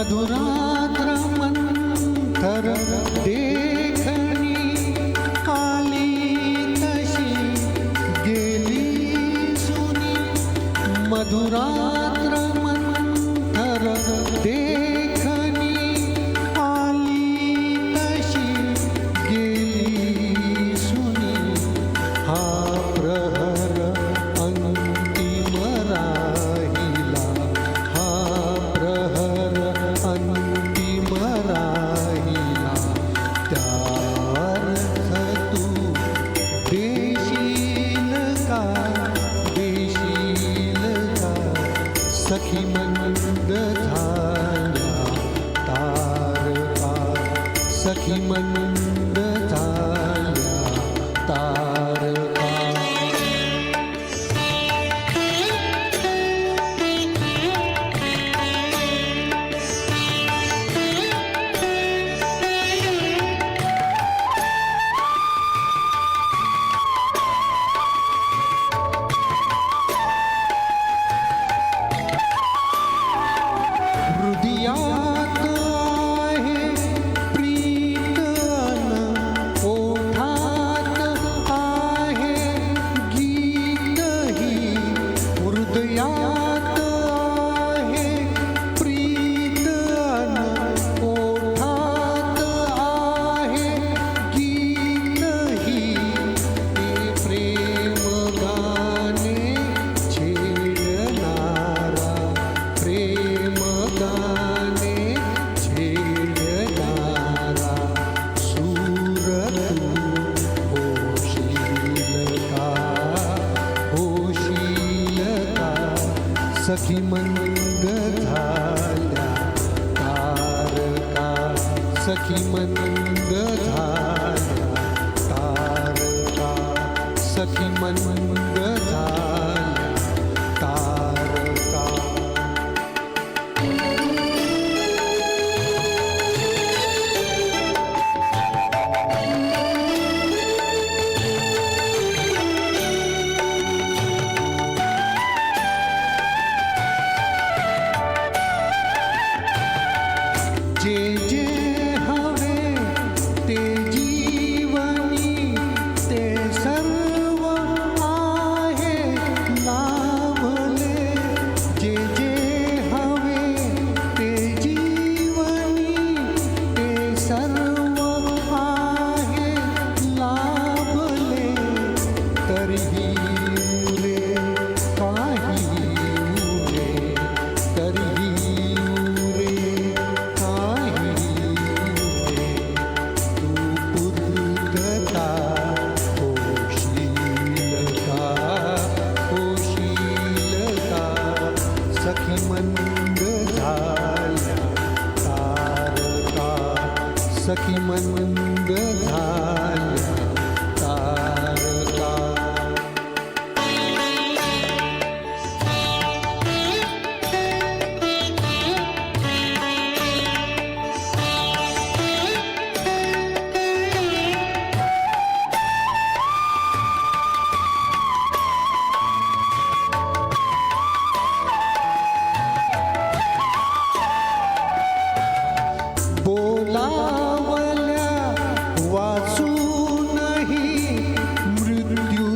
मधुराद्र मंथर देखणी आली तशी गेली सुनी मधुराद्र मंथर देखणी आली तशी गेली सुनी हा प्रहर अंतिम राहिला हा प्रहर अंतिम राहिला त्यार्थ तू देशील का सखी मंद झाल्या तारका सखी मंद झाल्या तारका हृदयात आहे प्रीत अन ओठात आहे गीत ही हृदयात आहे प्रीत अन ओठात आहे गीत ही ते प्रेम गाणे छेडणारा प्रेम गाणे छेडणारा सूर तू होशील का सखी मंद झाल्या तारका सखी मंद झाल्या तारका सखी मंद झाल्या तारका जे जे हवे ते जीवनी ते सर्व आहे लाभले जे जे हवे ते जीवनी ते सर्व आहे लाभले तरीही उरे काही उरे तरीही उरे सखी मंद झाल्या तारका सखी मंद झाल्या तारका बोलावल्या वाचूनही मृत्यू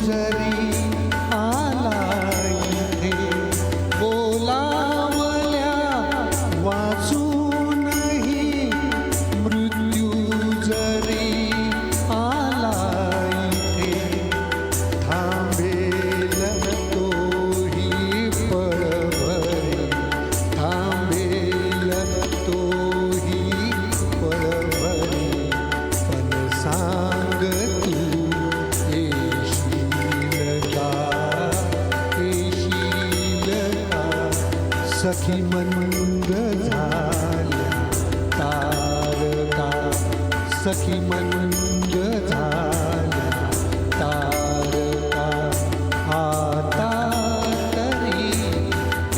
जरी आला इथे बोलावल्या वाचूनही मृत्यू जरी आला इथे थांबेल तोही पळभरी थांबेल तोही पळभरी पण सांग तू येशील का सखी मंद झाल्या तारका सखी मंद झाल्या तारका आता तरी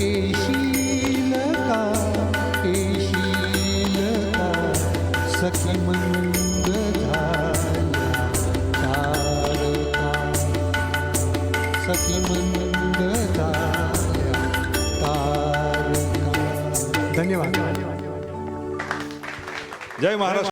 येशील का सखी मंद झाल्या तारका सखी मंद झाल्या तारका. धन्यवाद. जय महाराष्ट्र.